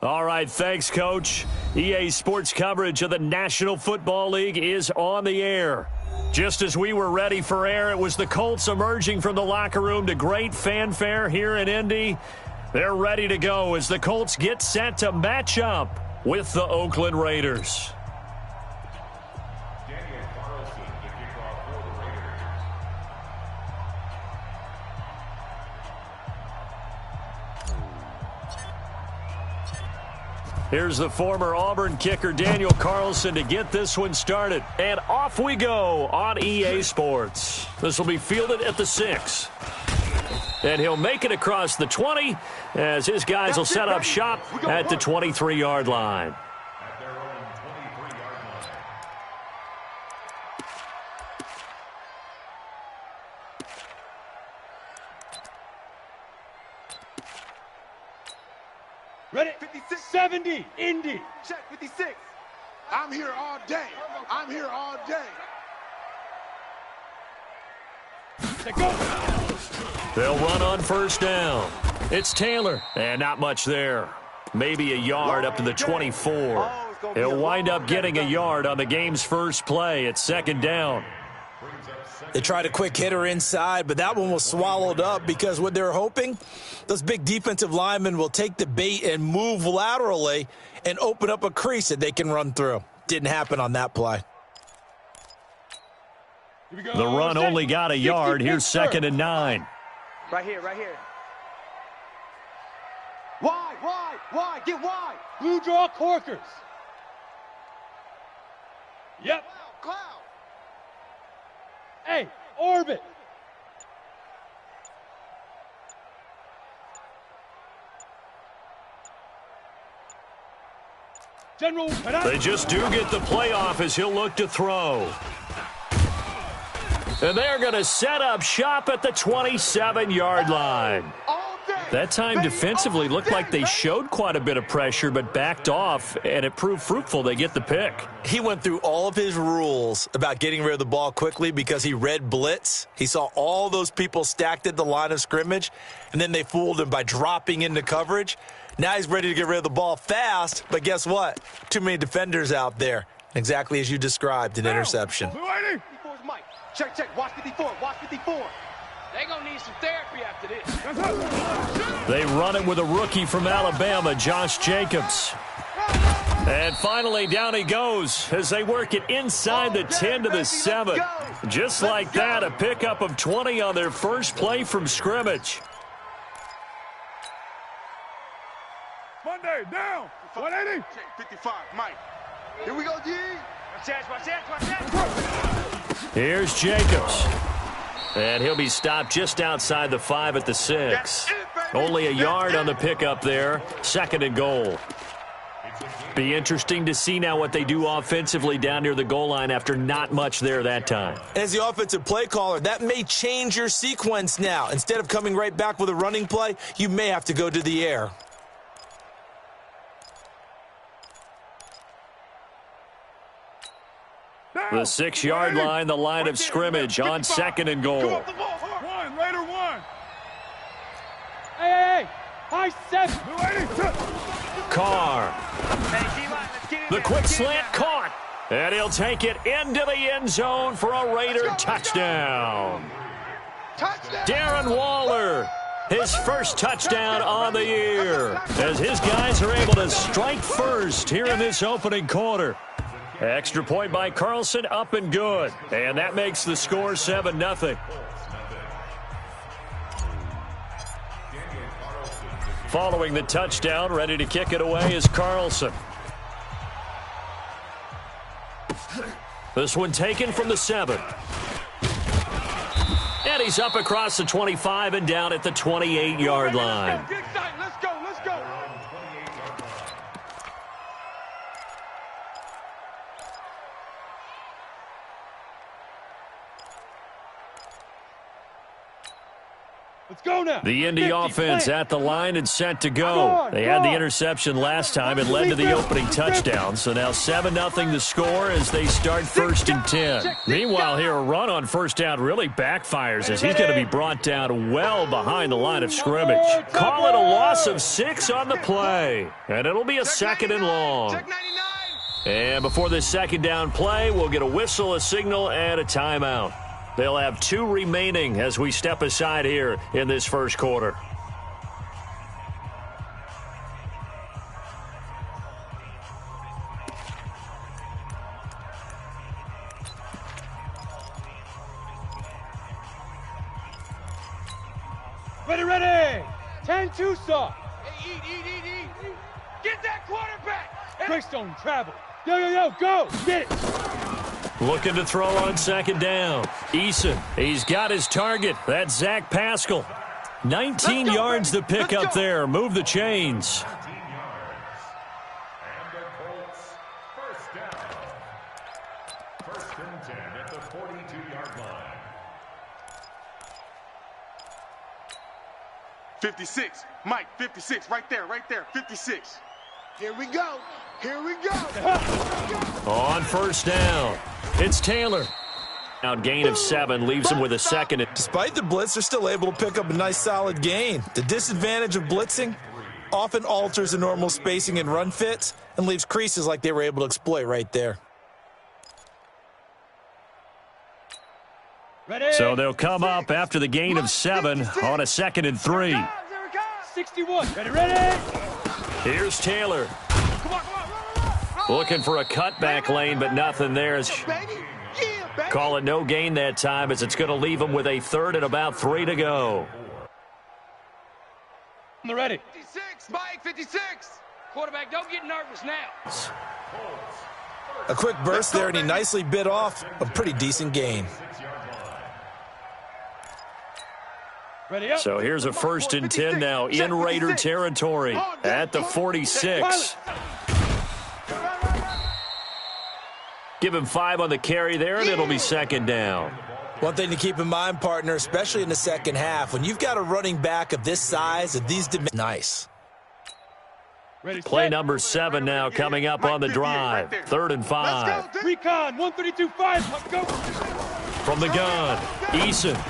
All right, thanks, Coach. EA Sports coverage of the National Football League is on the air. Just as we were ready for air, it was the Colts emerging from the locker room to great fanfare here in Indy. They're ready to go as the Colts get set to match up with the Oakland Raiders. Here's the former Auburn kicker Daniel Carlson to get this one started. And off we go on EA Sports. This will be fielded at the 6. And he'll make it across the 20 as his guys will set up shop at the 23-yard line. Ready? 56. 70. Indy. Check 56. I'm here all day. I'm here all day. Let's go. They'll run on first down. It's Taylor. And not much there. Maybe a yard up to the 24. He'll wind up getting a yard on the game's first play at second down. They tried a quick hitter inside, but that one was swallowed up because what they're hoping, those big defensive linemen will take the bait and move laterally and open up a crease that they can run through. Didn't happen on that play. The run only got a yard. Here's second and 9. Right here, right here. Wide, get wide. Blue draw corkers. Yep. Cloud. Hey, orbit. General. They just do get the playoff as he'll look to throw. And they're going to set up shop at the 27-yard line. That time defensively looked like they showed quite a bit of pressure but backed off, and it proved fruitful. They get the pick. He went through all of his rules about getting rid of the ball quickly because he read blitz. He saw all those people stacked at the line of scrimmage, and then they fooled him by dropping into coverage. Now he's ready to get rid of the ball fast, but guess what? Too many defenders out there. Exactly as you described, an interception. Check. Watch 54. They're going to need some therapy after this. They run it with a rookie from Alabama, Josh Jacobs. And finally, down he goes as they work it inside the 10 to the 7. Just like that, a pickup of 20 on their first play from scrimmage. Monday, down. 180. 55, Mike. Here we go, G. Watch that. Here's Jacobs. And he'll be stopped just outside the 5 at the 6. Only a yard on the pickup there. Second and goal. Be interesting to see now what they do offensively down near the goal line after not much there that time. As the offensive play caller, that may change your sequence now. Instead of coming right back with a running play, you may have to go to the air. The 6-yard line, the line of scrimmage on second and goal. One, Raider one. Hey. High 7. Carr. The quick slant caught. And he'll take it into the end zone for a Raider touchdown. Darren Waller, his first touchdown on the year, as his guys are able to strike first here in this opening quarter. Extra point by Carlson, up and good. And that makes the score 7-0. Following the touchdown, ready to kick it away is Carlson. This one taken from the 7. And he's up across the 25 and down at the 28-yard line. Let's go. go now. The Indy offense at the line and set to go. They had the interception last time. It led to the opening touchdown. So now 7-0 the score as they start 1st and 10. Meanwhile, here a run on first down really backfires as he's going to be brought down well behind the line of scrimmage. Call it a loss of 6 on the play. And it'll be a 2nd and long. And before this 2nd down play, we'll get a whistle, a signal, and a timeout. They'll have 2 remaining as we step aside here in this first quarter. Ready. 10-2 soft. Hey, eat. Get that quarterback. Greystone, travel. Yo, go. Get it. Looking to throw on 2nd down. Eason, he's got his target. That's Zach Pascal. 19 yards to pick up there. Move the chains. And the Colts, first down. 1st and 10 at the 42-yard line. 56. Mike, 56. Right there. 56. Here we go. On 1st down, it's Taylor. Out gain of 7 leaves him with a 2nd. Despite the blitz, they're still able to pick up a nice solid gain. The disadvantage of blitzing often alters the normal spacing and run fits and leaves creases like they were able to exploit right there. So they'll come up after the gain of 7 on a 2nd and 3. 61. Ready. Here's Taylor. Looking for a cutback lane, but nothing there. Call it no gain that time as it's going to leave him with a 3rd and about 3 to go. Ready. 56, Mike, 56. Quarterback, don't get nervous now. A quick burst there, and he nicely bit off a pretty decent gain. So here's a 1st and 10 now in Raider territory at the 46. Give him 5 on the carry there, and it'll be 2nd down. One thing to keep in mind, partner, especially in the second half, when you've got a running back of this size, of these dimensions, nice. Play number 7 now coming up on the drive. 3rd and 5. Recon, 132-5. Let's go. From the gun, Eason.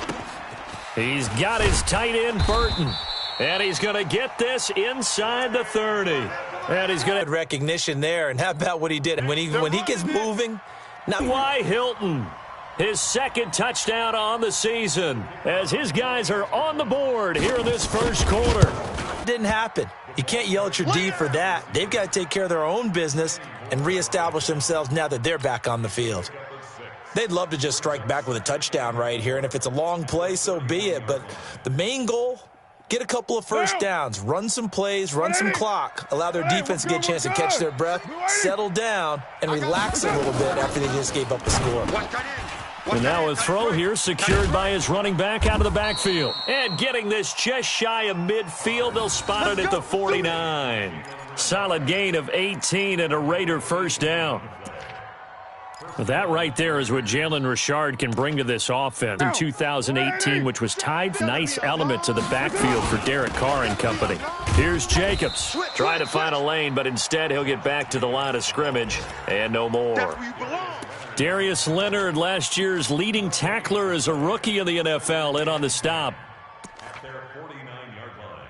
He's got his tight end, Burton. And he's going to get this inside the 30. And he's going to recognition there. And how about what he did? And when he gets moving, Y. Hilton, his 2nd touchdown on the season, as his guys are on the board here in this first quarter. Didn't happen. You can't yell at your D for that. They've got to take care of their own business and reestablish themselves now that they're back on the field. They'd love to just strike back with a touchdown right here, and if it's a long play, so be it. But the main goal, get a couple of first downs, run some plays, run some clock, allow their defense to get a chance to catch their breath, settle down, and relax a little bit after they just gave up the score. And now a throw here secured by his running back out of the backfield. And getting this just shy of midfield, they'll spot it at the 49. Solid gain of 18 and a Raider 1st down. That right there is what Jalen Richard can bring to this offense in 2018, which was tied. Nice element to the backfield for Derek Carr and company. Here's Jacobs. Trying to find a lane, but instead he'll get back to the line of scrimmage and no more. Darius Leonard, last year's leading tackler as a rookie in the NFL, in on the stop. At their 49-yard line.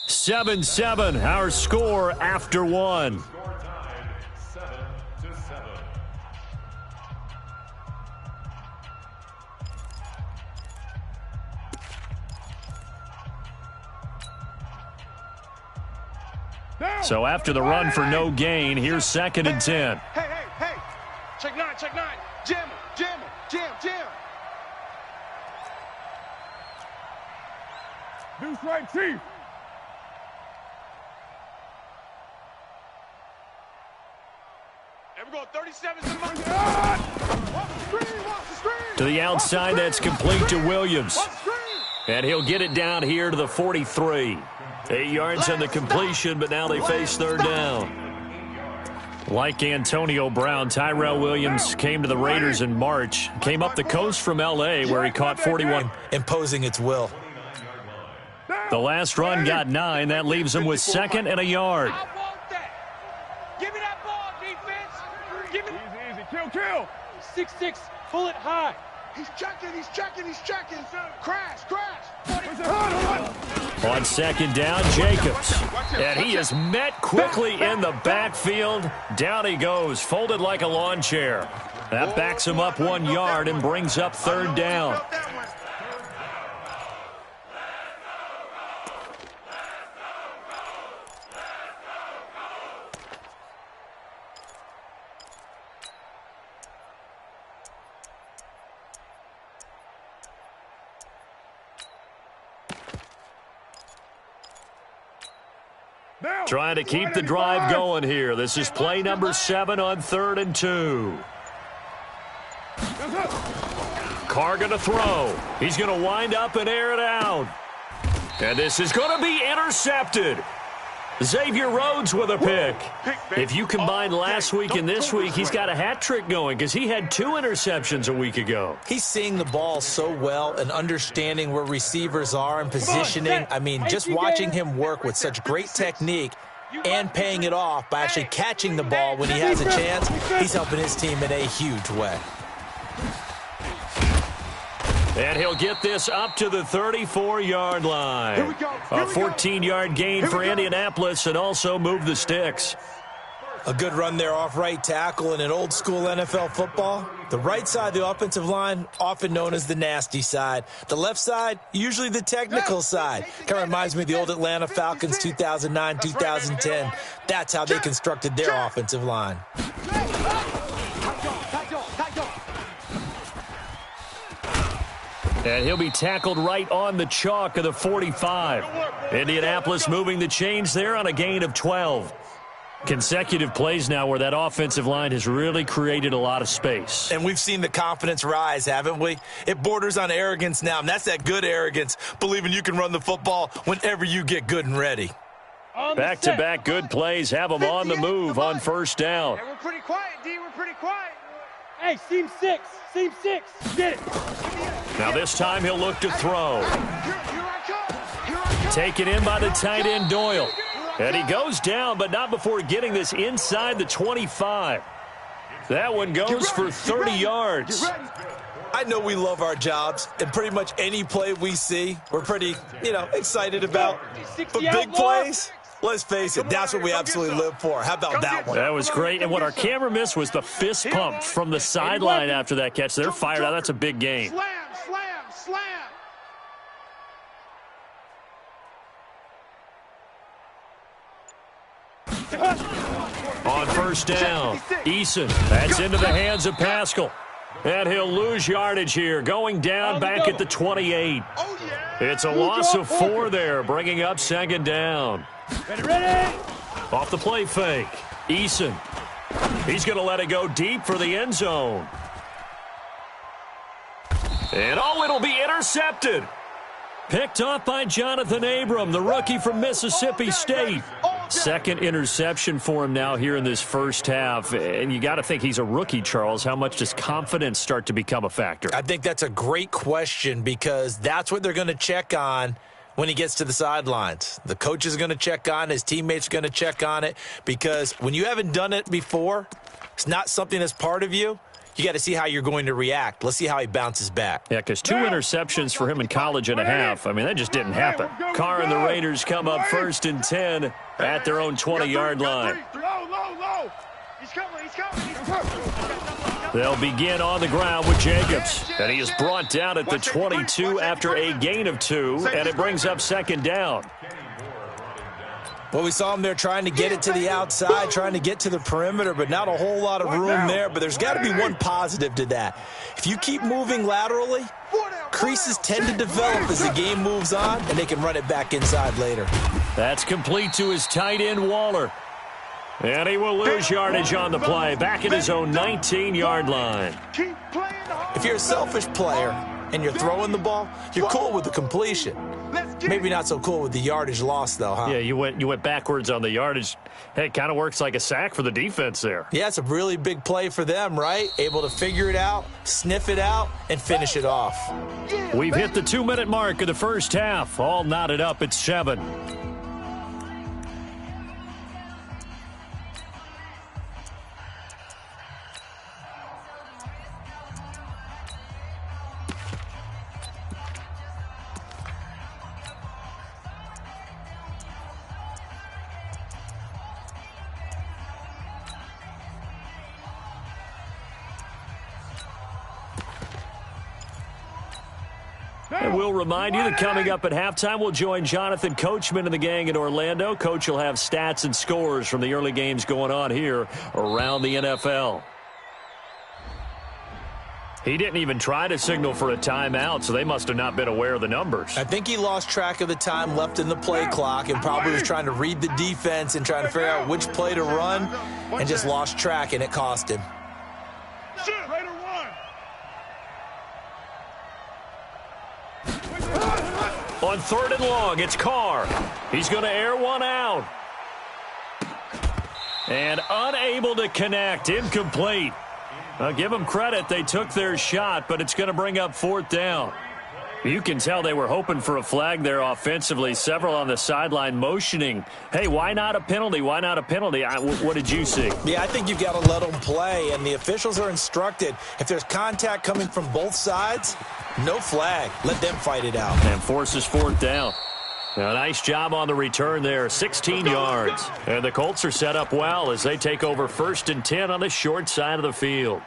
7-7, our score after 1. Score tied 7-7. So after the run for no gain, here's 2nd and 10. Hey. Check 9. Jam him. Deuce right, Chief. There we go, 37's the money. To the outside, that's complete to Williams. And he'll get it down here to the 43. 8 yards on the completion, but now they face 3rd down. Like Antonio Brown, Tyrell Williams came to the Raiders in March, came up the coast from L.A. where he caught 41. Imposing its will. The last run got 9. That leaves him with 2nd and a yard. I want that. Give me that ball, defense. Give me. Easy. Kill. 6-6. Pull it high. He's checking. Crash. On 2nd down, Jacobs. And he is met quickly in the backfield. Down he goes, folded like a lawn chair. That backs him up 1 yard and brings up 3rd down. Trying to keep the drive going here. This is play number 7 on 3rd and 2. Carr going to throw. He's going to wind up and air it out. And this is going to be intercepted. Xavier Rhodes with a pick. If you combine last week and this week, he's got a hat trick going because he had 2 interceptions a week ago. He's seeing the ball so well and understanding where receivers are and positioning. I mean, just watching him work with such great technique and paying it off by actually catching the ball when he has a chance, he's helping his team in a huge way. And he'll get this up to the 34-yard line. A 14-yard gain for Indianapolis and also move the sticks. A good run there off right tackle in an old-school NFL football. The right side of the offensive line, often known as the nasty side. The left side, usually the technical side. Kind of reminds me of the old Atlanta Falcons 2009, 2010. That's how they constructed their offensive line. And he'll be tackled right on the chalk of the 45. Indianapolis moving the chains there on a gain of 12. Consecutive plays now where that offensive line has really created a lot of space. And we've seen the confidence rise, haven't we? It borders on arrogance now, and that's that good arrogance, believing you can run the football whenever you get good and ready. Back-to-back good plays have them on the move on 1st down. Hey, we're pretty quiet, D. We're pretty quiet. Hey, seam 6. Get it. Now this time he'll look to throw. Taken in by the tight end Doyle. And he goes down, but not before getting this inside the 25. That one goes for 30 yards. I know we love our jobs, and pretty much any play we see, we're pretty, excited about. But big plays, let's face it, that's what we absolutely live for. How about that one? That was great, and what our camera missed was the fist pump from the sideline after that catch. They're fired out. That's a big gain. Slam. On 1st down, Eason. That's into the hands of Pascal. And he'll lose yardage here, going down back at the 28. It's a loss of 4 there, bringing up 2nd down. Ready. Off the play fake, Eason. He's going to let it go deep for the end zone. And it'll be intercepted. Picked off by Jonathan Abram, the rookie from Mississippi State. 2nd interception for him now here in this first half. And you got to think he's a rookie, Charles. How much does confidence start to become a factor? I think that's a great question because that's what they're going to check on when he gets to the sidelines. The coach is going to check on it. His teammates are going to check on it because when you haven't done it before, it's not something that's part of you. You got to see how you're going to react. Let's see how he bounces back. Yeah, because 2 interceptions for him in college and a half. I mean, that just didn't happen. Carr and the Raiders come up 1st and 10 at their own 20-yard line. Low. He's coming. They'll begin on the ground with Jacobs. And he is brought down at the 22 after a gain of 2, and it brings up 2nd down. Well, we saw him there trying to get it to the outside, trying to get to the perimeter, but not a whole lot of room there. But there's got to be one positive to that. If you keep moving laterally, creases tend to develop as the game moves on, and they can run it back inside later. That's complete to his tight end, Waller. And he will lose yardage on the play, back at his own 19-yard line. If you're a selfish player and you're throwing the ball, you're cool with the completion. Maybe not so cool with the yardage loss, though, huh? Yeah, you went backwards on the yardage. Hey, it kind of works like a sack for the defense there. Yeah, it's a really big play for them, right? Able to figure it out, sniff it out, and finish it off. We've hit the 2-minute mark of the first half. All knotted up at 7. And we'll remind you that coming up at halftime, we'll join Jonathan Coachman and the gang in Orlando. Coach will have stats and scores from the early games going on here around the NFL. He didn't even try to signal for a timeout, so they must have not been aware of the numbers. I think he lost track of the time left in the play clock and probably was trying to read the defense and trying to figure out which play to run and just lost track, and it cost him. On 3rd and long, it's Carr. He's going to air one out. And unable to connect. Incomplete. I'll give them credit. They took their shot, but it's going to bring up 4th down. You can tell they were hoping for a flag there offensively. Several on the sideline motioning. Hey, why not a penalty? Why not a penalty? What did you see? Yeah, I think you've got to let them play, and the officials are instructed. If there's contact coming from both sides, no flag. Let them fight it out. And forces 4th down. A nice job on the return there, 16 yards. And the Colts are set up well as they take over 1st and 10 on the short side of the field.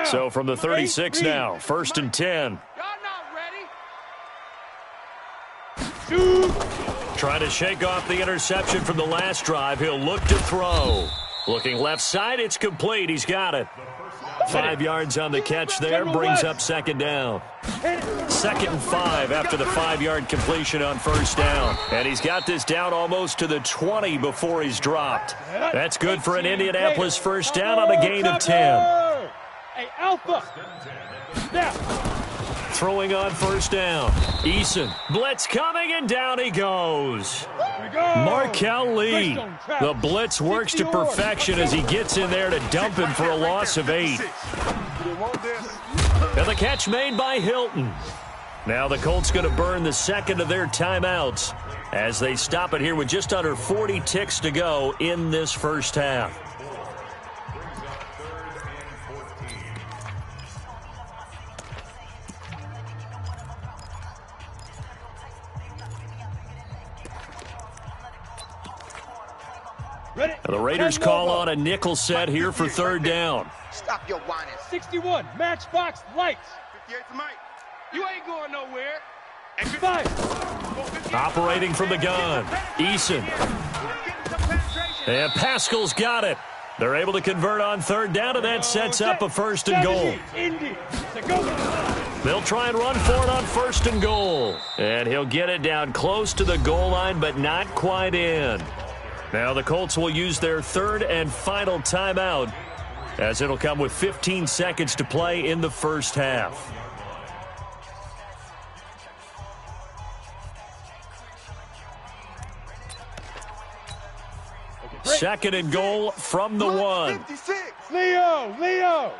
So from the 36 now, 1st and 10. Y'all not ready? Trying to shake off the interception from the last drive. He'll look to throw. Looking left side, it's complete. He's got it. 5 yards on the catch there, brings up 2nd down. 2nd and 5 after the 5-yard completion on 1st down. And he's got this down almost to the 20 before he's dropped. That's good for an Indianapolis 1st down on a gain of 10. Hey, Alpha. Now. Throwing on 1st down. Eason. Blitz coming, and down he goes. Markel Lee. The blitz works to perfection as he gets in there to dump him for a loss of 8. And the catch made by Hilton. Now the Colts going to burn the 2nd of their timeouts as they stop it here with just under 40 ticks to go in this first half. The Raiders call on a nickel set here for 3rd down. Stop your whining. 61, Matchbox Lights. 58 to Mike. You ain't going nowhere. 5. Operating from the gun. Eason. And Pascal's got it. They're able to convert on 3rd down, and that sets up a 1st and goal. They'll try and run for it on 1st and goal. And he'll get it down close to the goal line, but not quite in. Now the Colts will use their 3rd and final timeout as it'll come with 15 seconds to play in the first half. Second and goal from the 1. Leo.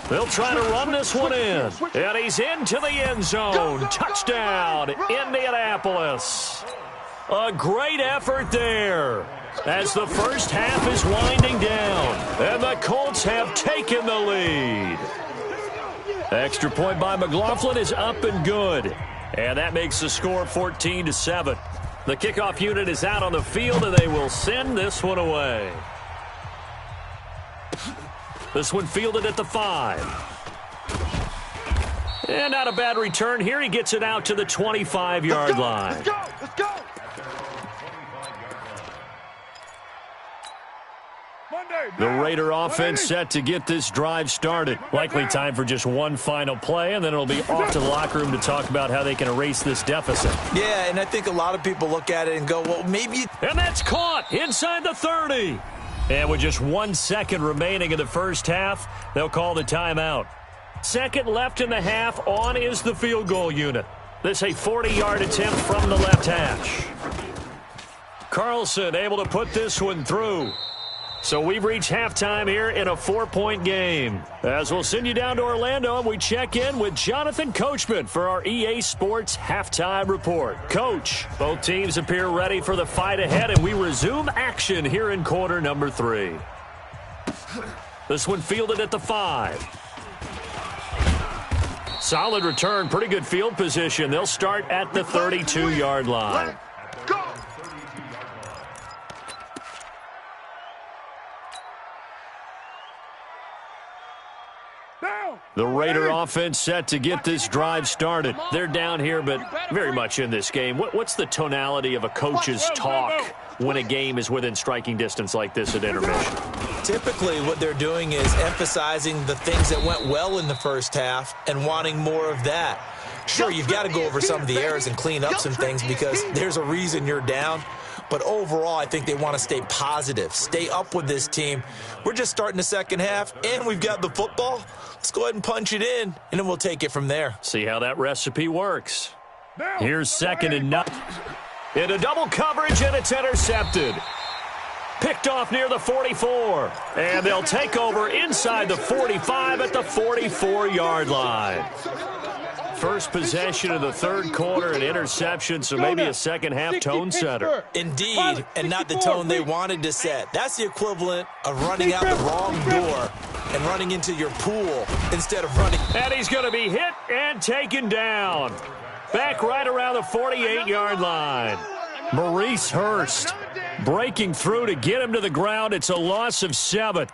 They'll try to run this one in. And he's into the end zone. Touchdown, Indianapolis. A great effort there as the first half is winding down. And the Colts have taken the lead. Extra point by McLaughlin is up and good. And that makes the score 14-7. The kickoff unit is out on the field, and they will send this one away. This one fielded at the 5. And not a bad return here. He gets it out to the 25-yard line. Let's go. The Raider offense set to get this drive started. Likely time for just one final play, and then it'll be off to the locker room to talk about how they can erase this deficit. Yeah, and I think a lot of people look at it and go, well, maybe. And that's caught inside the 30. And with just 1 second remaining in the first half, they'll call the timeout. Second left in the half, on is the field goal unit. This a 40-yard attempt from the left hash. Carlson able to put this one through. So we've reached halftime here in a 4-point game. As we'll send you down to Orlando, and we check in with Jonathan Coachman for our EA Sports Halftime Report. Coach, both teams appear ready for the fight ahead, and we resume action here in quarter number 3. This one fielded at the 5. Solid return, pretty good field position. They'll start at the 32-yard line. The Raider offense set to get this drive started. They're down here, but very much in this game. What's the tonality of a coach's talk when a game is within striking distance like this at intermission? Typically, what they're doing is emphasizing the things that went well in the first half and wanting more of that. Sure, you've got to go over some of the errors and clean up some things because there's a reason you're down. But overall, I think they want to stay positive, stay up with this team. We're just starting the second half, and we've got the football. Let's go ahead and punch it in, and then we'll take it from there. See how that recipe works. Here's 2nd and 9. Into double coverage, and it's intercepted. Picked off near the 44. And they'll take over inside the 45 at the 44-yard line. First possession of the third quarter, an interception, so maybe a second-half tone setter. Indeed, and not the tone they wanted to set. That's the equivalent of running out the wrong door and running into your pool instead of running. And he's going to be hit and taken down. Back right around the 48-yard line. Maurice Hurst breaking through to get him to the ground. It's a loss of 7.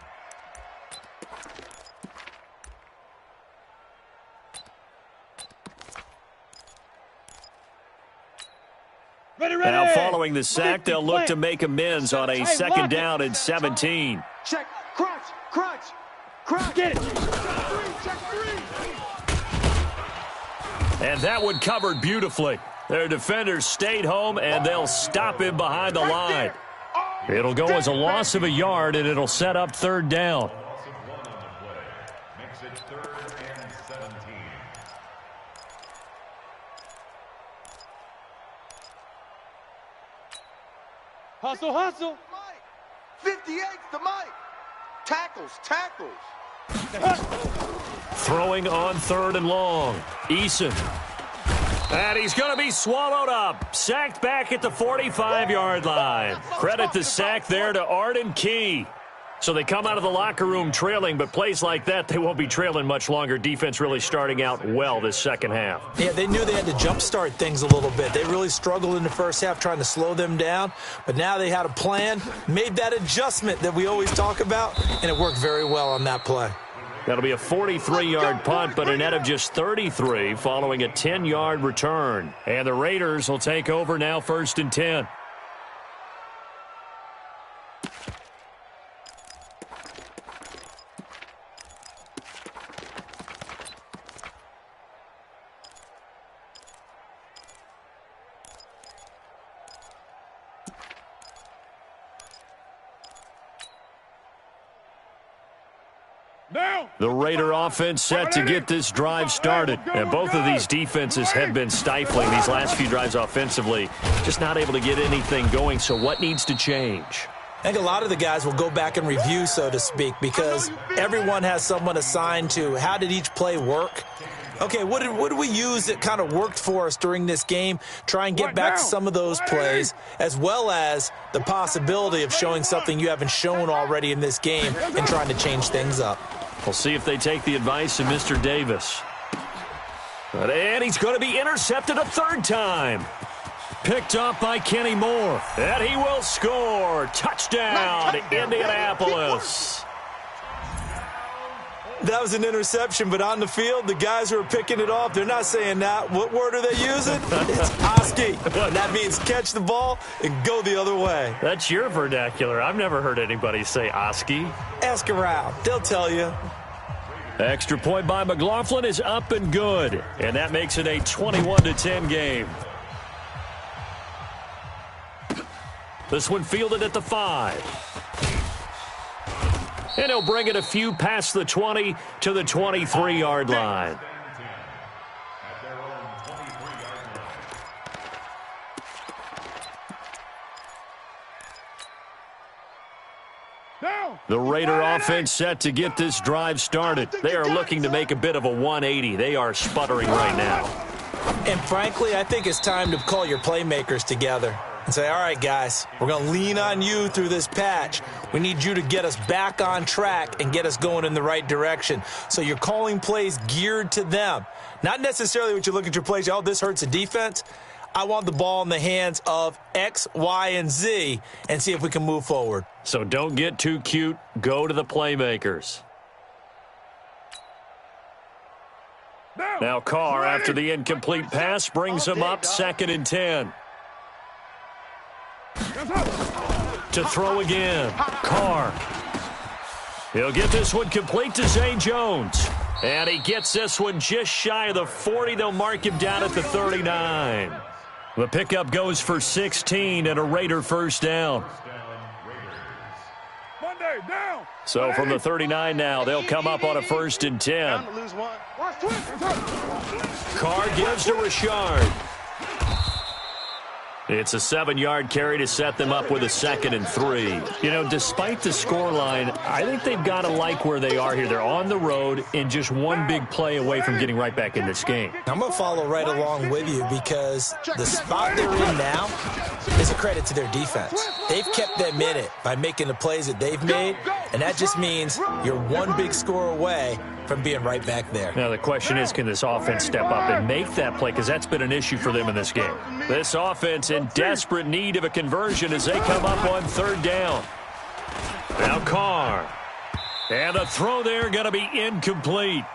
Now following the sack, they'll look to make amends on a 2nd down and 17. Check, crunch, crunch, crunch. Get it. Check 3. And that one covered beautifully. Their defenders stayed home, and they'll stop him behind the line. It'll go as a loss of a yard, and it'll set up 3rd down. Makes it 3rd and 17. Hustle, hustle. 58's the mic. Tackles, tackles. Throwing on 3rd and long. Eason. And he's going to be swallowed up. Sacked back at the 45-yard line. Credit the sack there to Arden Key. So they come out of the locker room trailing, but plays like that, they won't be trailing much longer. Defense really starting out well this second half. Yeah, they knew they had to jumpstart things a little bit. They really struggled in the first half trying to slow them down, but now they had a plan, made that adjustment that we always talk about, and it worked very well on that play. That'll be a 43-yard punt, but a net of just 33 following a 10-yard return. And the Raiders will take over now 1st and 10. The Raider offense set to get this drive started. And both of these defenses have been stifling these last few drives offensively. Just not able to get anything going, so what needs to change? I think a lot of the guys will go back and review, so to speak, because everyone has someone assigned to how did each play work. Okay, what did we use that kind of worked for us during this game? Try and get back to some of those plays, as well as the possibility of showing something you haven't shown already in this game and trying to change things up. We'll see if they take the advice of Mr. Davis. And he's going to be intercepted a 3rd time. Picked up by Kenny Moore. And he will score. Touchdown, Indianapolis. That was an interception, but on the field, the guys who are picking it off, they're not saying that. What word are they using? It's Oski. And that means catch the ball and go the other way. That's your vernacular. I've never heard anybody say Oski. Ask around. They'll tell you. Extra point by McLaughlin is up and good. And that makes it a 21-10 game. This one fielded at the 5. And he'll bring it a few past the 20 to the 23-yard line. The Raider offense set to get this drive started. They are looking to make a bit of a 180. They are sputtering right now. And frankly, I think it's time to call your playmakers together and say, all right, guys, we're going to lean on you through this patch. We need you to get us back on track and get us going in the right direction. So you're calling plays geared to them. Not necessarily what you look at your plays, oh, this hurts the defense. I want the ball in the hands of X, Y, and Z and see if we can move forward. So don't get too cute. Go to the playmakers. Now Carr, after the incomplete pass, brings him up 2nd and 10. To throw again, Carr. He'll get this one complete to Zay Jones. And he gets this one just shy of the 40. They'll mark him down at the 39. The pickup goes for 16 and a Raider first down. So from the 39 now, they'll come up on a 1st and 10. Carr gives to Richard. It's a 7-yard carry to set them up with a 2nd and 3. You know, despite the scoreline, I think they've got to like where they are here. They're on the road and just one big play away from getting right back in this game. I'm going to follow right along with you because the spot they're in now is a credit to their defense. They've kept them in it by making the plays that they've made, and that just means you're one big score away from being right back there. Now the question is, can this offense step up and make that play? Because that's been an issue for them in this game. This offense in desperate need of a conversion as they come up on 3rd down. Now Carr. And the throw there going to be incomplete.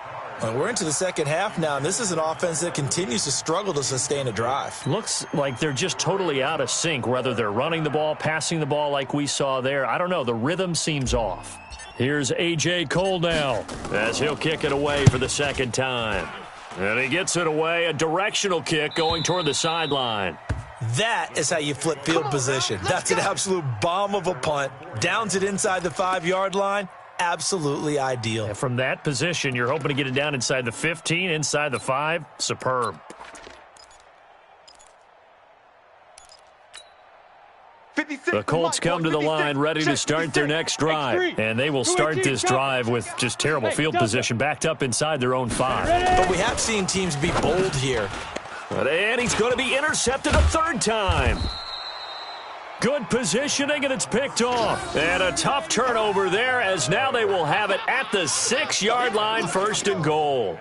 Well, we're into the second half now, and this is an offense that continues to struggle to sustain a drive. Looks like they're just totally out of sync, whether they're running the ball, passing the ball like we saw there. I don't know. The rhythm seems off. Here's A.J. Cole now as he'll kick it away for the 2nd time. And he gets it away, a directional kick going toward the sideline. That is how you flip field position. That's an absolute bomb of a punt. Downs it inside the 5-yard line. Absolutely ideal. And from that position, you're hoping to get it down inside the 15, inside the 5. Superb. The Colts come to the line ready to start their next drive. And they will start this drive with just terrible field position backed up inside their own 5. But we have seen teams be bold here. And he's going to be intercepted a 3rd time. Good positioning, and it's picked off. And a tough turnover there as now they will have it at the 6-yard line, 1st and goal.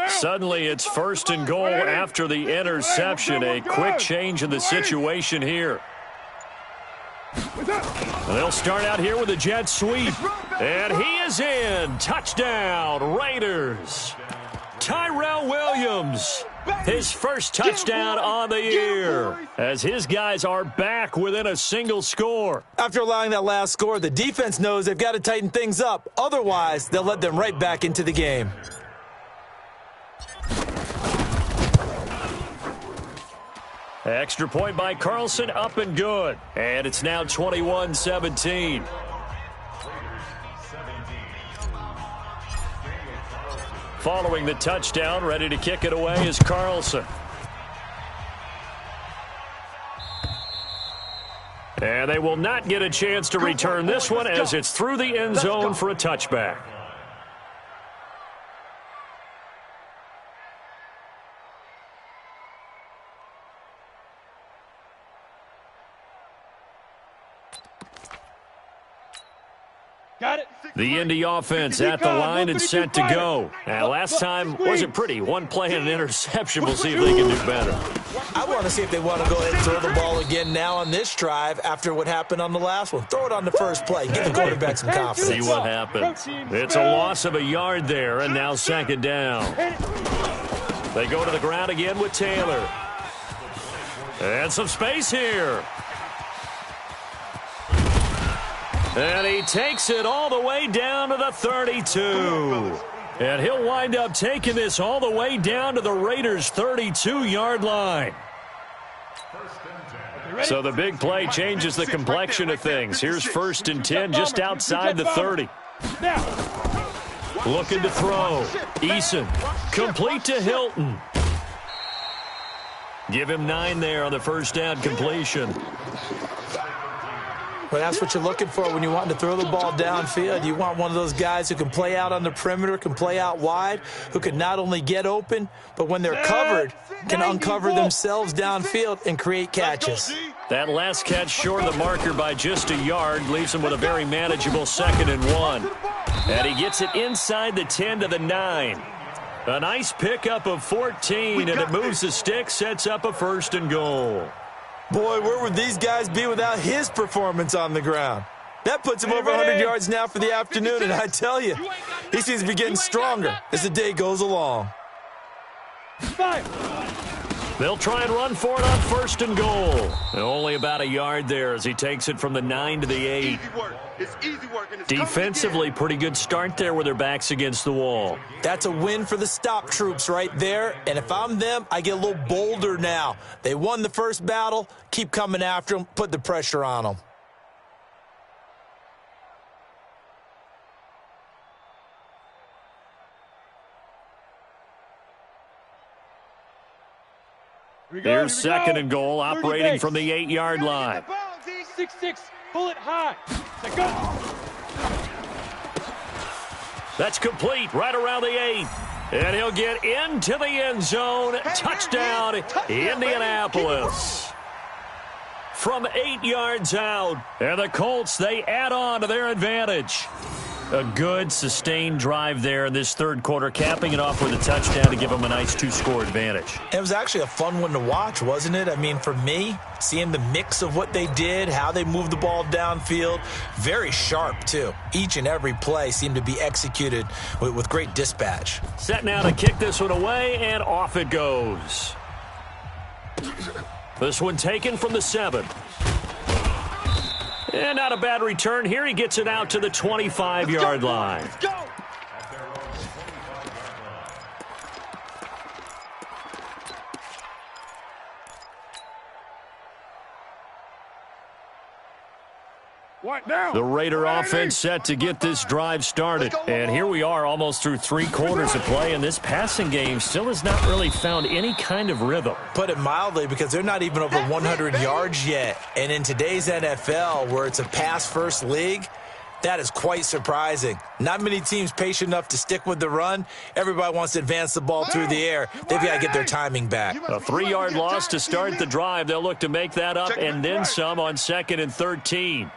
Suddenly it's 1st and goal after the interception. A quick change in the situation here. And they'll start out here with a jet sweep. And he is in. Touchdown, Raiders. Tyrell Williams, his first touchdown on the year, as his guys are back within a single score. After allowing that last score, the defense knows they've got to tighten things up. Otherwise, they'll let them right back into the game. Extra point by Carlson, up and good. And it's now 21-17. Following the touchdown, ready to kick it away is Carlson. And they will not get a chance to return this one as it's through the end zone for a touchback. The Indy offense at the line and set to go. Now, last time wasn't pretty. One play and an interception. We'll see if they can do better. I want to see if they want to go ahead and throw the ball again now on this drive after what happened on the last one. Throw it on the first play. Give the quarterback some confidence. See what happens. It's a loss of a yard there, and now second down. They go to the ground again with Taylor. And some space here. And he takes it all the way down to the 32. And he'll wind up taking this all the way down to the Raiders' 32-yard line. So the big play changes the complexion of things. Here's 1st and 10 just outside the 30. Looking to throw. Eason complete to Hilton. Give him 9 there on the first down completion. Well, that's what you're looking for when you want to throw the ball downfield. You want one of those guys who can play out on the perimeter, can play out wide, who can not only get open, but when they're covered, can uncover themselves downfield and create catches. That last catch short of the marker by just a yard leaves him with a very manageable 2nd and 1. And he gets it inside the 10 to the 9. A nice pickup of 14, and it moves the stick, sets up a 1st and goal. Boy, where would these guys be without his performance on the ground? That puts him over 100 yards now for the afternoon, and I tell you, he seems to be getting stronger as the day goes along. They'll try and run for it on 1st and goal. Only about a yard there as he takes it from the 9 to the 8. Defensively, pretty good start there with their backs against the wall. That's a win for the stop troops right there, and if I'm them, I get a little bolder now. They won the first battle, keep coming after them, put the pressure on them. Here's 2nd and goal, operating from the 8-yard line. 6-6, pull it high. Go. That's complete right around the 8. And he'll get into the end zone. Touchdown, Indianapolis. From 8 yards out. And the Colts, they add on to their advantage. A good, sustained drive there in this 3rd quarter, capping it off with a touchdown to give them a nice 2-score advantage. It was actually a fun one to watch, wasn't it? I mean, for me, seeing the mix of what they did, how they moved the ball downfield, very sharp, too. Each and every play seemed to be executed with great dispatch. Set now to kick this one away, and off it goes. This one taken from the 7. And not a bad return here. He gets it out to the 25-yard line. Let's go. What now? The Raider offense set to get this drive started. And here we are almost through 3 quarters of play, and this passing game still has not really found any kind of rhythm. Put it mildly, because they're not even over 100 yards yet. And in today's NFL, where it's a pass-first league, that is quite surprising. Not many teams patient enough to stick with the run. Everybody wants to advance the ball through the air. They've got to get their timing back. A 3-yard loss to start the drive. They'll look to make that up and then some on 2nd and 13.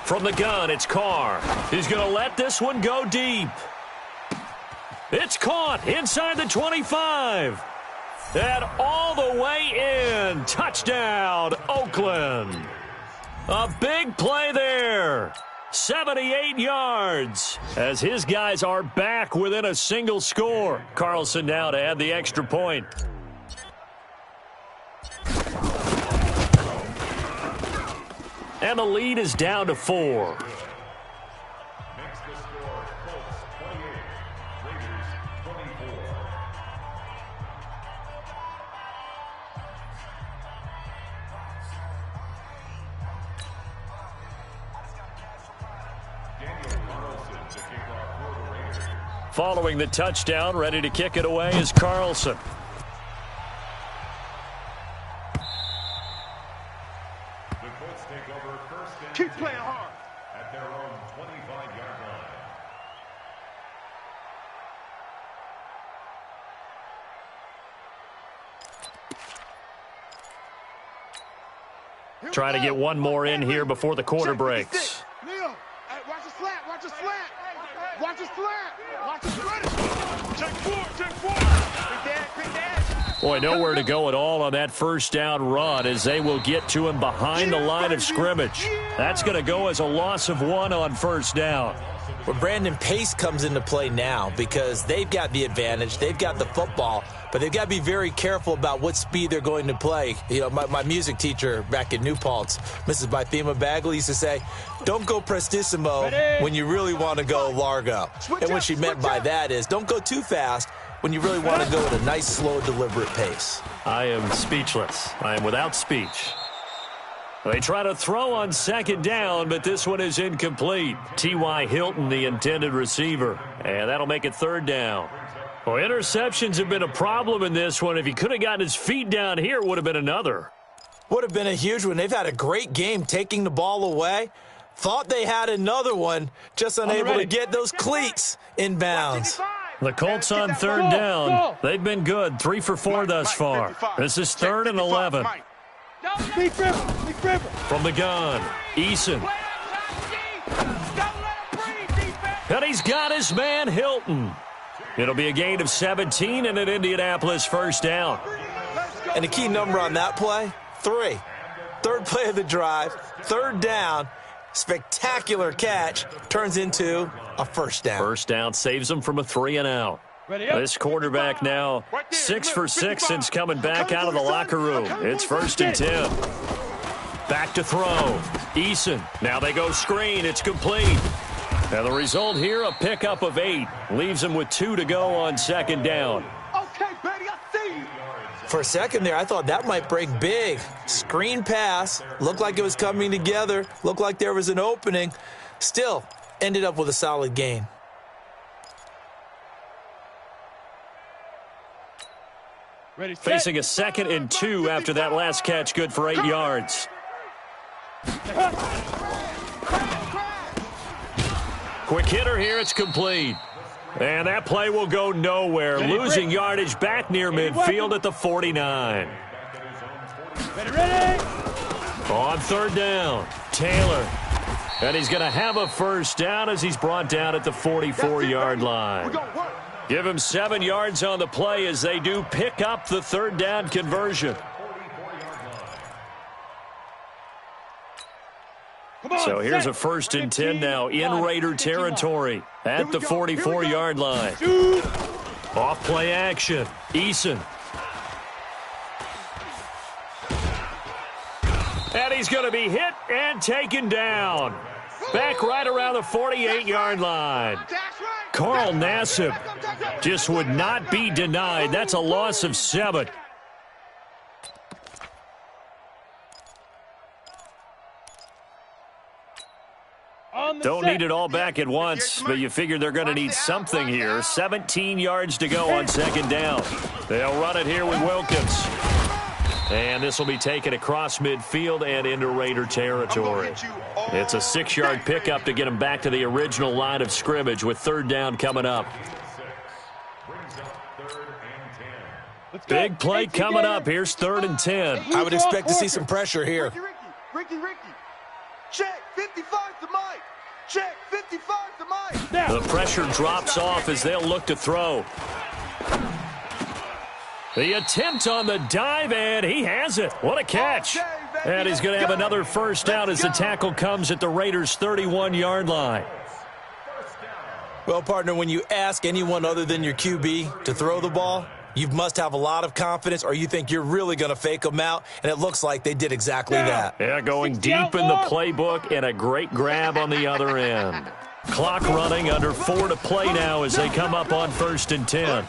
From the gun, it's Carr. He's going to let this one go deep. It's caught inside the 25. And all the way in. Touchdown, Oakland. A big play there. 78 yards as his guys are back within a single score. Carlson now to add the extra point. And the lead is down to 4. Makes the score Colts 28, Raiders 24. Daniel Carlson to kick off for the Raiders. Following the touchdown, ready to kick it away is Carlson. Keep playing hard. At their own 25-yard line. Trying to get one more in here before the quarter breaks. Leo, hey, watch the slant, watch the slant. Watch the slant, watch the slant. Check 4, check 4. Quick dash, quick dash. Boy, nowhere to go at all on that first down run as they will get to him behind the line of scrimmage. That's going to go as a loss of 1 on first down. Well, Brandon, pace comes into play now because they've got the advantage. They've got the football, but they've got to be very careful about what speed they're going to play. You know, my music teacher back in New Paltz, Mrs. Bythema Bagley, used to say, don't go prestissimo when you really want to go largo. And what she meant by that is don't go too fast when you really want to go at a nice, slow, deliberate pace. I am speechless. I am without speech. They try to throw on second down, but this one is incomplete. T.Y. Hilton, the intended receiver, and that'll make it third down. Well, interceptions have been a problem in this one. If he could have gotten his feet down here, it would have been another. Would have been a huge one. They've had a great game taking the ball away. Thought they had another one, just unable to get those cleats in bounds. The Colts on third down. They've been good, 3 for 4 thus far. This is 3rd and 11. From the gun, Eason. And he's got his man, Hilton. It'll be a gain of 17 and an Indianapolis first down. And the key number on that play, 3. Third play of the drive, third down. Spectacular catch turns into a first down. First down saves them from a 3 and out. This quarterback now 6 for 6 since coming back out of the locker room. It's 1st and 10. Back to throw. Eason. Now they go screen. It's complete. And the result here, a pickup of 8. Leaves them with 2 to go on second down. Okay, Betty, I see you. For a second there, I thought that might break big. Screen pass. Looked like it was coming together. Looked like there was an opening. Still ended up with a solid gain. Facing a 2nd and 2 after that last catch, good for 8 yards. Quick hitter here, it's complete. And that play will go nowhere. Losing yardage back near midfield at the 49. On third down, Taylor. And he's going to have a first down as he's brought down at the 44-yard line. Give him 7 yards on the play as they do pick up the third down conversion. So here's a 1st and 10 now in Raider territory at the 44-yard line. Off play action. Eason. And he's going to be hit and taken down. Back right around the 48-yard line. Carl Nassib just would not be denied. That's a loss of 7. Don't need it all back at once, but you figure they're going to need something here. 17 yards to go on second down. They'll run it here with Wilkins. And this will be taken across midfield and into Raider territory. It's a 6-yard pickup to get them back to the original line of scrimmage with third down coming up. Big play coming up. Here's 3rd and 10. I would expect to see some pressure here. Ricky. Check 55 to Mike. Check 55 to Mike. The pressure drops off as they'll look to throw. The attempt on the dive, and he has it. What a catch. And he's going to have another first down as the tackle comes at the Raiders' 31-yard line. Well, partner, when you ask anyone other than your QB to throw the ball, you must have a lot of confidence, or you think you're really going to fake them out, and it looks like they did exactly that. Yeah, going deep in the playbook and a great grab on the other end. Clock running, under 4 to play now as they come up on 1st and 10.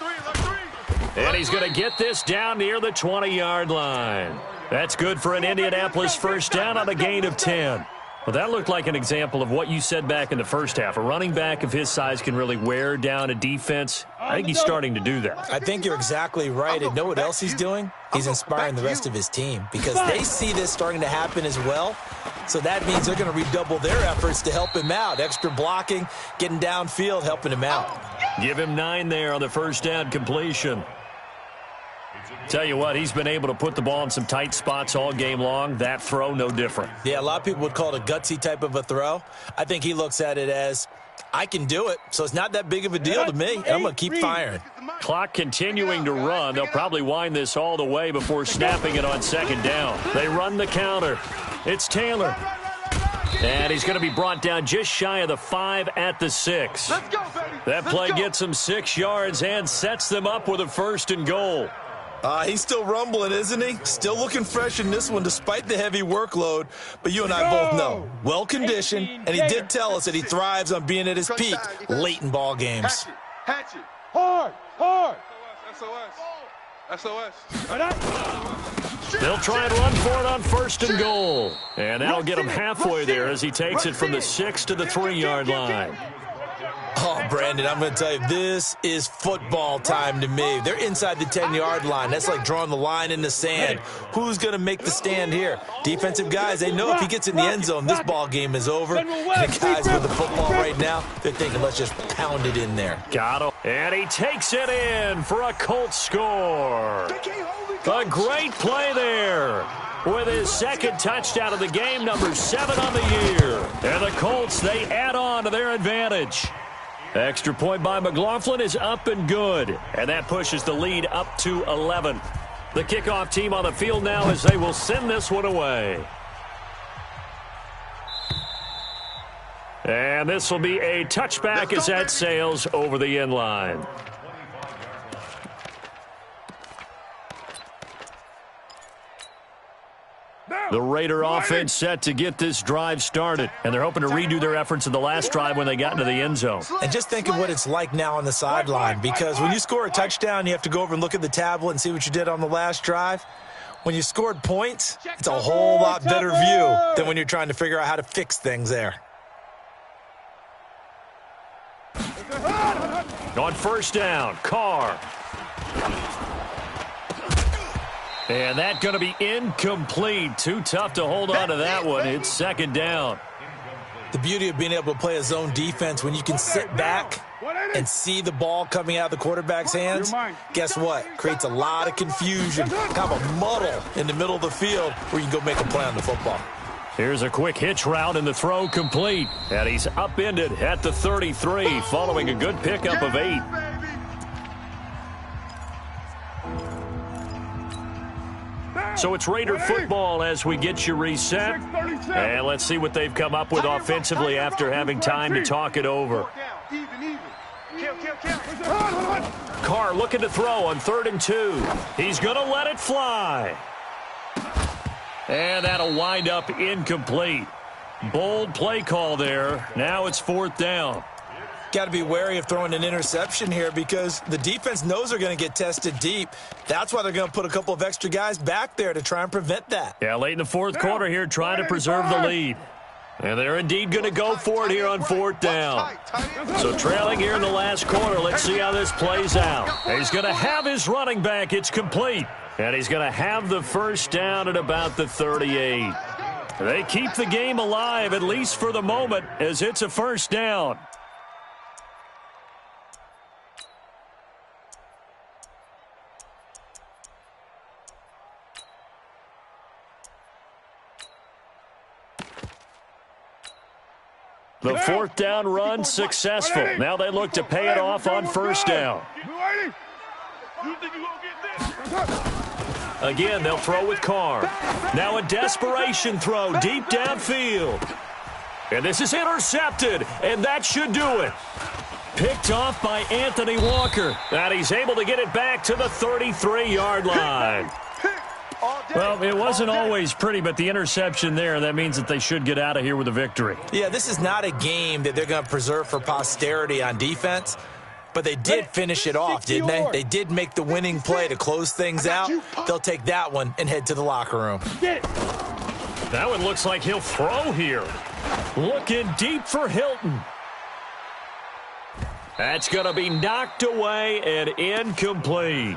And he's going to get this down near the 20-yard line. That's good for an Indianapolis first down on a gain of 10. Well, that looked like an example of what you said back in the first half. A running back of his size can really wear down a defense. I think he's starting to do that. I think you're exactly right. And know what else he's doing? He's inspiring the rest of his team because they see this starting to happen as well. So that means they're going to redouble their efforts to help him out. Extra blocking, getting downfield, helping him out. Give him 9 there on the first down completion. Tell you what, he's been able to put the ball in some tight spots all game long. That throw, no different. Yeah, a lot of people would call it a gutsy type of a throw. I think he looks at it as I can do it, so it's not that big of a deal to me. And I'm going to keep firing. Clock continuing to run. They'll probably wind this all the way before snapping it on second down. They run the counter. It's Taylor. And he's going to be brought down just shy of the 5 at the 6. Let's go, baby. That play gets him 6 yards and sets them up with a 1st and goal. He's still rumbling, isn't he? Still looking fresh in this one despite the heavy workload. But you and I both know, well-conditioned, and he did tell us that he thrives on being at his peak late in ball games. Hatch it. Hard. SOS. They'll try and run for it on 1st and goal. And that'll get him halfway there as he takes it from the 6 to the 3-yard line. Oh, Brandon, I'm going to tell you, this is football time to me. They're inside the 10-yard line. That's like drawing the line in the sand. Who's going to make the stand here? Defensive guys, they know if he gets in the end zone, this ball game is over. And the guys with the football right now, they're thinking, let's just pound it in there. Got him. And he takes it in for a Colts score. A great play there. With his 2nd touchdown of the game, number 7 on the year. And the Colts, they add on to their advantage. Extra point by McLaughlin is up and good. And that pushes the lead up to 11. The kickoff team on the field now as they will send this one away. And this will be a touchback as that sails over the end line. The Raider offense set to get this drive started, and they're hoping to redo their efforts in the last drive when they got into the end zone. And just think of what it's like now on the sideline, because when you score a touchdown, you have to go over and look at the tablet and see what you did on the last drive. When you scored points, it's a whole lot better view than when you're trying to figure out how to fix things there. On 1st down, Carr. And that's going to be incomplete. Too tough to hold on to that one. It's 2nd down. The beauty of being able to play a zone defense when you can sit back and see the ball coming out of the quarterback's hands, guess what? Creates a lot of confusion, kind of a muddle in the middle of the field where you can go make a play on the football. Here's a quick hitch route and the throw complete. And he's upended at the 33 following a good pickup of 8. So it's Raider football as we get you reset. And let's see what they've come up with offensively after having time to talk it over. Carr looking to throw on 3rd and 2. He's going to let it fly. And that'll wind up incomplete. Bold play call there. Now it's 4th down. Got to be wary of throwing an interception here because the defense knows they're going to get tested deep. That's why they're going to put a couple of extra guys back there to try and prevent that. Yeah, late in the 4th quarter here, trying to preserve the lead. And they're indeed going to go for it here on 4th down. So trailing here in the last quarter, let's see how this plays out. He's going to have his running back. It's complete. And he's going to have the 1st down at about the 38. They keep the game alive, at least for the moment, as it's a 1st down. The 4th down run successful. Now they look to pay it off on 1st down. Again, they'll throw with Carr. Now a desperation throw deep downfield. And this is intercepted, and that should do it. Picked off by Anthony Walker. And he's able to get it back to the 33-yard line. Well, it wasn't always pretty, but the interception there, that means that they should get out of here with a victory. Yeah, this is not a game that they're going to preserve for posterity on defense, but they did finish it off, didn't they? They did make the winning play to close things out. They'll take that one and head to the locker room. That one looks like he'll throw here. Looking deep for Hilton. That's going to be knocked away and incomplete.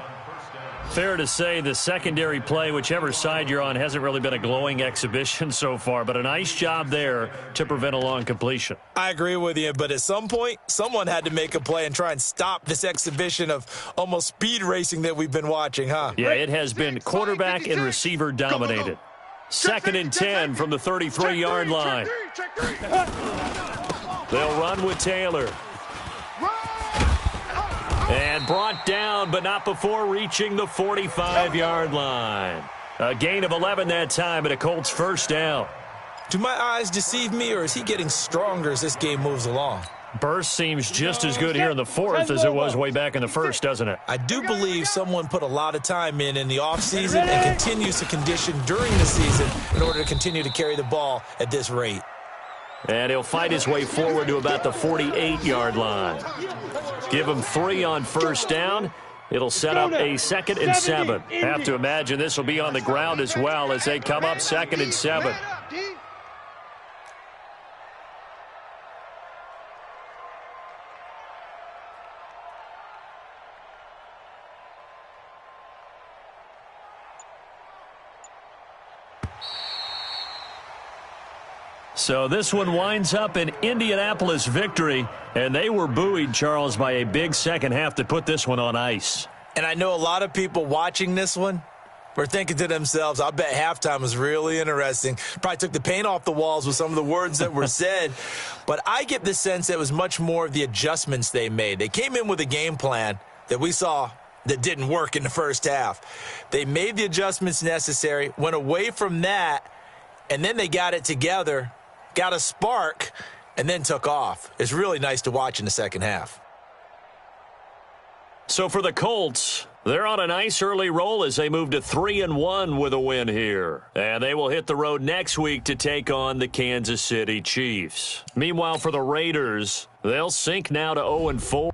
Fair to say the secondary play, whichever side you're on, hasn't really been a glowing exhibition so far, but a nice job there to prevent a long completion. I agree with you, but at some point, someone had to make a play and try and stop this exhibition of almost speed racing that we've been watching, huh? Yeah, it has been quarterback and receiver dominated. 2nd and 10 from the 33-yard line. They'll run with Taylor. And brought down, but not before reaching the 45-yard line. A gain of 11 that time, and a Colts first down. Do my eyes deceive me, or is he getting stronger as this game moves along? Burst seems just as good here in the fourth as it was way back in the first, doesn't it? I do believe someone put a lot of time in the offseason and continues to condition during the season in order to continue to carry the ball at this rate. And he'll fight his way forward to about the 48-yard line. Give him 3 on first down. It'll set up a 2nd and 7. Have to imagine this will be on the ground as well as they come up 2nd and 7. So this one winds up an Indianapolis victory, and they were buoyed, Charles, by a big second half to put this one on ice. And I know a lot of people watching this one were thinking to themselves, I bet halftime was really interesting. Probably took the paint off the walls with some of the words that were said. But I get the sense that it was much more of the adjustments they made. They came in with a game plan that we saw that didn't work in the first half. They made the adjustments necessary, went away from that, and then they got it together, got a spark, and then took off. It's really nice to watch in the second half. So for the Colts, they're on a nice early roll as they move to 3-1 with a win here. And they will hit the road next week to take on the Kansas City Chiefs. Meanwhile, for the Raiders, they'll sink now to 0-4.